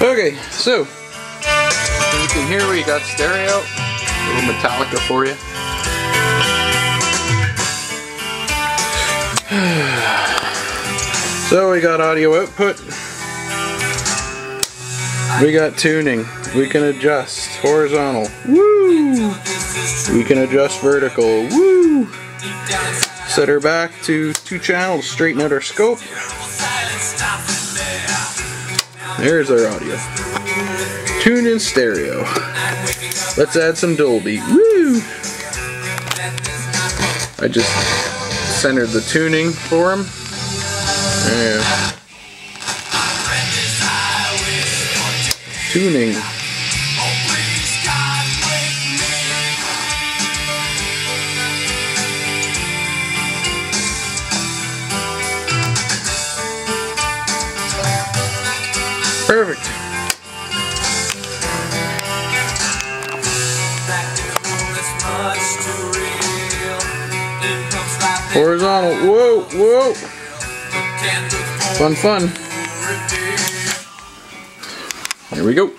Okay, so you can hear we got stereo, a little Metallica for you. So we got audio output, we got tuning, we can adjust horizontal, woo! We can adjust vertical, woo! Set her back to 2 channels, straighten out our scope. There's our audio. Tuned in stereo. Let's add some Dolby, woo! I just centered the tuning for him. Yeah. Tuning. Perfect. Horizontal. Whoa, whoa. Fun, fun. Here we go.